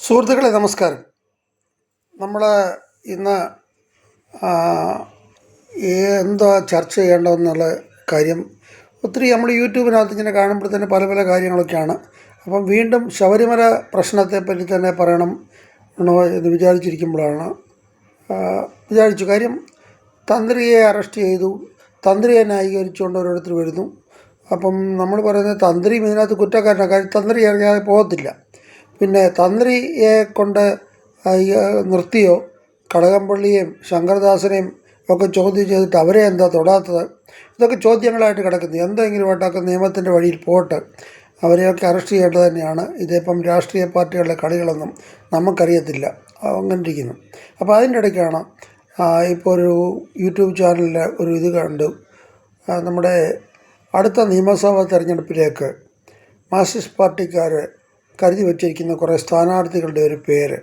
സുഹൃത്തുക്കളെ നമസ്കാരം. നമ്മൾ ഇന്ന് എന്താ ചർച്ച ചെയ്യേണ്ടതെന്നുള്ള കാര്യം ഒത്തിരി നമ്മൾ യൂട്യൂബിനകത്ത് ഇങ്ങനെ കാണുമ്പോൾ തന്നെ പല പല കാര്യങ്ങളൊക്കെയാണ്. അപ്പം വീണ്ടും ശബരിമല പ്രശ്നത്തെപ്പറ്റി തന്നെ പറയണം എന്ന് വിചാരിച്ചിരിക്കുമ്പോഴാണ് വിചാരിച്ചു. കാര്യം തന്ത്രിയെ അറസ്റ്റ് ചെയ്തു, തന്ത്രിയെ ന്യായീകരിച്ചുകൊണ്ട് ഓരോരുത്തർ വരുന്നു. അപ്പം നമ്മൾ പറയുന്നത് തന്ത്രിയും ഇതിനകത്ത് കുറ്റക്കാരനാണ്. കാര്യം തന്ത്രി അറിയാതെ പോകത്തില്ല. പിന്നെ തന്ത്രിയെ കൊണ്ട് നിർത്തിയോ കടകംപള്ളിയെയും ശങ്കരദാസനെയും ഒക്കെ ചോദ്യം ചെയ്തിട്ട് അവരെ എന്താ തൊടാത്തത്? ഇതൊക്കെ ചോദ്യങ്ങളായിട്ട് കിടക്കുന്നു. എന്തെങ്കിലുമായിട്ടൊക്കെ നിയമത്തിൻ്റെ വഴിയിൽ പോട്ട് അവരെയൊക്കെ അറസ്റ്റ് ചെയ്യേണ്ടത് തന്നെയാണ്. ഇതിപ്പം രാഷ്ട്രീയ പാർട്ടികളുടെ കളികളൊന്നും നമുക്കറിയത്തില്ല, അങ്ങനെ ഇരിക്കുന്നു. അപ്പോൾ അതിൻ്റെ ഇടയ്ക്കാണ് ഇപ്പോൾ ഒരു യൂട്യൂബ് ചാനലിൽ ഒരു ഇത് കണ്ടു. നമ്മുടെ അടുത്ത നിയമസഭാ തെരഞ്ഞെടുപ്പിലേക്ക് മാർക്സിസ്റ്റ് പാർട്ടിക്കാർ കരുതി വച്ചിരിക്കുന്ന കുറേ സ്ഥാനാർത്ഥികളുടെ ഒരു പേര്,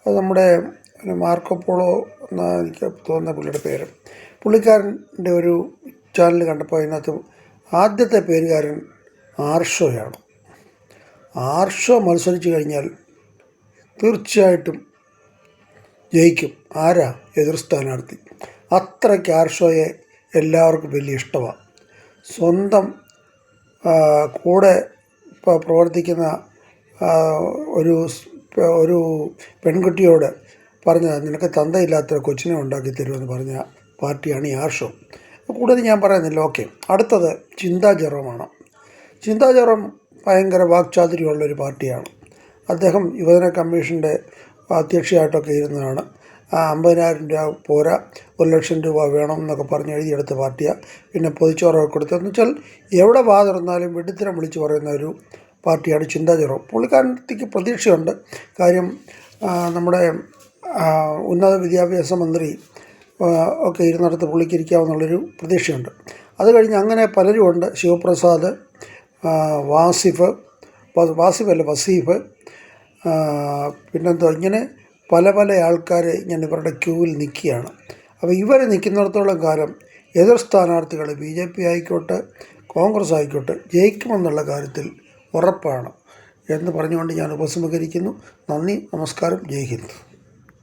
അത് നമ്മുടെ മാർക്കോപോളോ എന്നാണ് എനിക്ക് തോന്നുന്ന പുള്ളിയുടെ പേര്. പുള്ളിക്കാരൻ്റെ ഒരു ചാനൽ കണ്ടപ്പോൾ അതിനകത്ത് ആദ്യത്തെ പേരുകാരൻ ആർഷോയാണ്. ആർഷോ മത്സരിച്ച് കഴിഞ്ഞാൽ തീർച്ചയായിട്ടും ജയിക്കും. ആരാ? എതിർ സ്ഥാനാർത്ഥി. അത്രയ്ക്ക് ആർഷോയെ എല്ലാവർക്കും വലിയ ഇഷ്ടമാണ്. സ്വന്തം കൂടെ ഇപ്പോൾ പ്രവർത്തിക്കുന്ന ഒരു പെൺകുട്ടിയോട് പറഞ്ഞ നിനക്ക് തന്തയില്ലാത്ത കൊച്ചിനെ ഉണ്ടാക്കി തരുമെന്ന് പറഞ്ഞ പാർട്ടിയാണ് ഈ ആർഷോ. കൂടുതൽ ഞാൻ പറയുന്നില്ല. ഓക്കെ, അടുത്തത് ചിന്താ ജെറോമാണ്. ചിന്താ ജെറോം ഭയങ്കര വാക്ചാതുര്യമുള്ളൊരു പാർട്ടിയാണ്. അദ്ദേഹം യുവജന കമ്മീഷൻ്റെ അധ്യക്ഷയായിട്ടൊക്കെ ഇരുന്നതാണ്. 50,000 രൂപ പോരാ, 1,00,000 രൂപ വേണം എന്നൊക്കെ പറഞ്ഞ് എഴുതിയെടുത്ത പാർട്ടിയാണ്. പിന്നെ പൊതിച്ചോറൊക്കെ കൊടുത്തതെന്ന് വെച്ചാൽ എവിടെ തുറന്നാലും വെടിത്തരം വിളിച്ച് പറയുന്ന ഒരു പാർട്ടിയാണ് ചിന്താ ജെറോ. പുള്ളിക്കാരത്തേക്ക് പ്രതീക്ഷയുണ്ട്. കാര്യം നമ്മുടെ ഉന്നത വിദ്യാഭ്യാസ മന്ത്രി ഒക്കെ ഇരുന്നിടത്ത് പുള്ളിക്ക് ഇരിക്കാമെന്നുള്ളൊരു പ്രതീക്ഷയുണ്ട്. അത് കഴിഞ്ഞ് അങ്ങനെ പലരും ഉണ്ട്. ശിവപ്രസാദ്, വസീഫ്, പിന്നെന്തോ ഇങ്ങനെ പല പല ആൾക്കാർ ഇങ്ങനെ ഇവരുടെ ക്യൂവിൽ നിൽക്കുകയാണ്. അപ്പോൾ ഇവർ നിൽക്കുന്നിടത്തോളം കാലം എതിർ സ്ഥാനാർത്ഥികൾ BJP ആയിക്കോട്ടെ കോൺഗ്രസ് ആയിക്കോട്ടെ ജയിക്കുമെന്നുള്ള കാര്യത്തിൽ ഉറപ്പാണ് എന്ന് പറഞ്ഞുകൊണ്ട് ഞാൻ ഉപസംഹരിക്കുന്നു. നന്ദി, നമസ്കാരം, ജയ് ഹിന്ദ്.